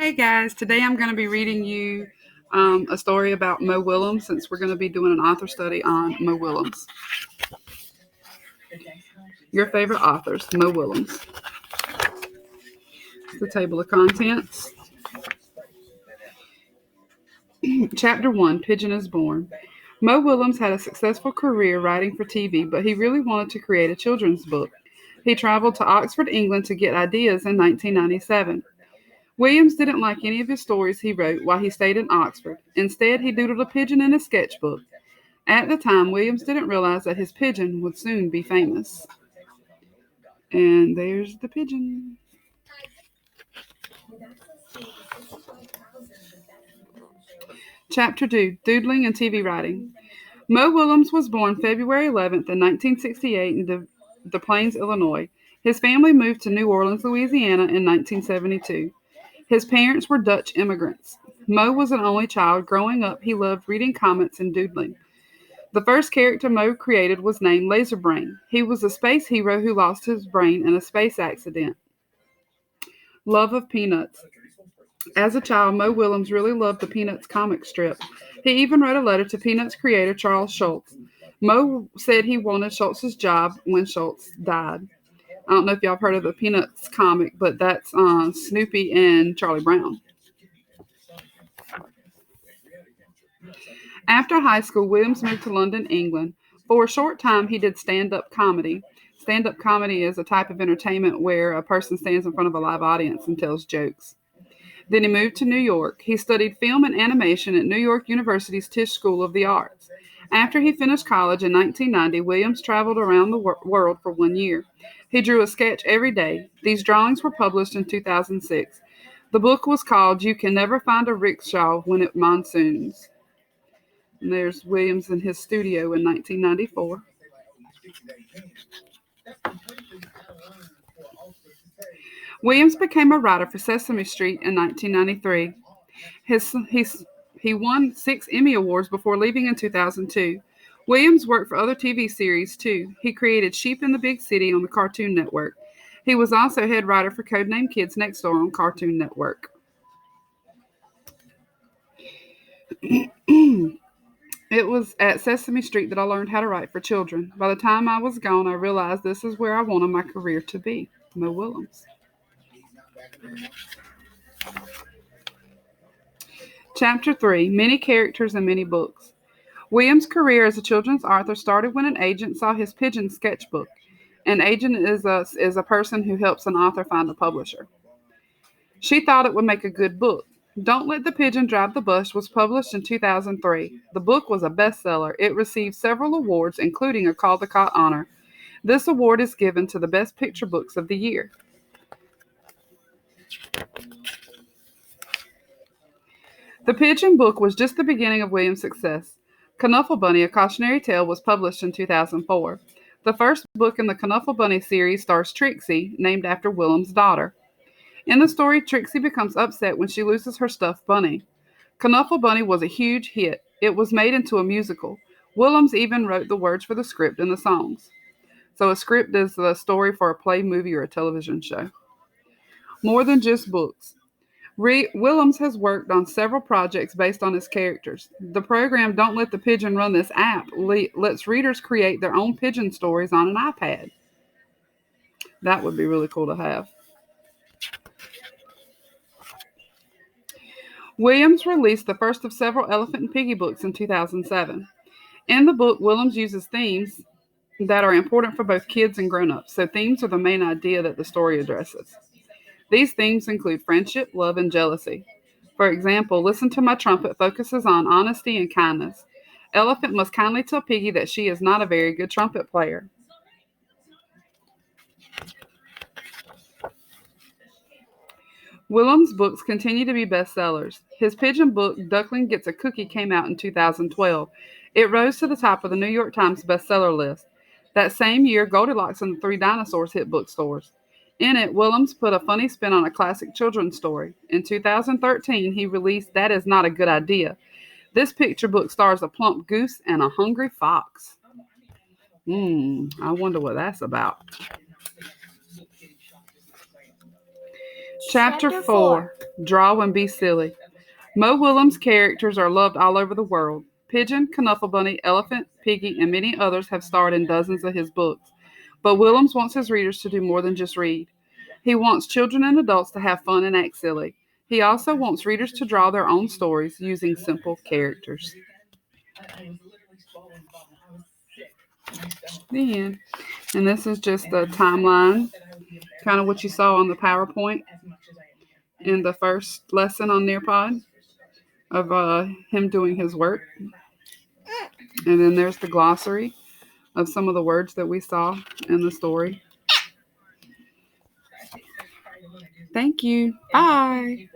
Hey guys, today I'm going to be reading you a story about Mo Willems since we're going to be doing an author study on Mo Willems. Your favorite authors, Mo Willems. The table of contents. Chapter 1, Pigeon is Born. Mo Willems had a successful career writing for TV, but he really wanted to create a children's book. He traveled to Oxford, England to get ideas in 1997. Williams didn't like any of his stories he wrote while he stayed in Oxford. Instead, he doodled a pigeon in his sketchbook. At the time, Williams didn't realize that his pigeon would soon be famous. And there's the pigeon. Chapter 2, Doodling and TV Writing. Mo Willems was born February 11th in 1968 in Des Plaines, Illinois. His family moved to New Orleans, Louisiana in 1972. His parents were Dutch immigrants. Mo was an only child. Growing up, he loved reading comics and doodling. The first character Mo created was named Laserbrain. He was a space hero who lost his brain in a space accident. Love of Peanuts. As a child, Mo Willems really loved the Peanuts comic strip. He even wrote a letter to Peanuts creator Charles Schulz. Mo said he wanted Schulz's job when Schulz died. I don't know if y'all have heard of the Peanuts comic, but that's Snoopy and Charlie Brown. After high school, Williams moved to London, England. For a short time, he did stand-up comedy. Stand-up comedy is a type of entertainment where a person stands in front of a live audience and tells jokes. Then he moved to New York. He studied film and animation at New York University's Tisch School of the Arts. After he finished college in 1990, Williams traveled around the world for 1 year. He drew a sketch every day. These drawings were published in 2006. The book was called You Can Never Find a Rickshaw When It Monsoons. And there's Williams in his studio in 1994. Williams became a writer for Sesame Street in 1993. He won 6 Emmy Awards before leaving in 2002. Williams worked for other TV series too. He created Sheep in the Big City on the Cartoon Network. He was also head writer for Codename Kids Next Door on Cartoon Network. It was at Sesame Street that I learned how to write for children. By the time I was gone, I realized this is where I wanted my career to be. Mo Willems. Chapter 3, Many Characters and Many Books. Williams' career as a children's author started when an agent saw his pigeon sketchbook. An agent is a person who helps an author find a publisher. She thought it would make a good book. Don't Let the Pigeon Drive the Bus was published in 2003. The book was a bestseller. It received several awards, including a Caldecott honor. This award is given to the best picture books of the year. The Pigeon book was just the beginning of Williams' success. Knuffle Bunny, A Cautionary Tale, was published in 2004. The first book in the Knuffle Bunny series stars Trixie, named after Willems' daughter. In the story, Trixie becomes upset when she loses her stuffed bunny. Knuffle Bunny was a huge hit. It was made into a musical. Willems even wrote the words for the script and the songs. So a script is the story for a play, movie, or a television show. More than just books. Willems has worked on several projects based on his characters. The program Don't Let the Pigeon Run This app lets readers create their own pigeon stories on an iPad. That would be really cool to have. Williams released the first of several Elephant and Piggy books in 2007. In the book, Willems uses themes that are important for both kids and grown-ups, so themes are the main idea that the story addresses. These themes include friendship, love, and jealousy. For example, Listen to My Trumpet focuses on honesty and kindness. Elephant must kindly tell Piggy that she is not a very good trumpet player. Willems' books continue to be bestsellers. His pigeon book, Duckling Gets a Cookie, came out in 2012. It rose to the top of the New York Times bestseller list. That same year, Goldilocks and the Three Dinosaurs hit bookstores. In it, Willems put a funny spin on a classic children's story. In 2013, he released That Is Not a Good Idea. This picture book stars a plump goose and a hungry fox. I wonder what that's about. Chapter 4. Draw and Be Silly. Mo Willems' characters are loved all over the world. Pigeon, Knufflebunny, Elephant, Piggy, and many others have starred in dozens of his books. But Willems wants his readers to do more than just read. He wants children and adults to have fun and act silly. He also wants readers to draw their own stories using simple characters. The end. And this is just the timeline, kind of what you saw on the PowerPoint in the first lesson on Nearpod of him doing his work. And then there's the glossary of some of the words that we saw in the story. Thank you. Bye.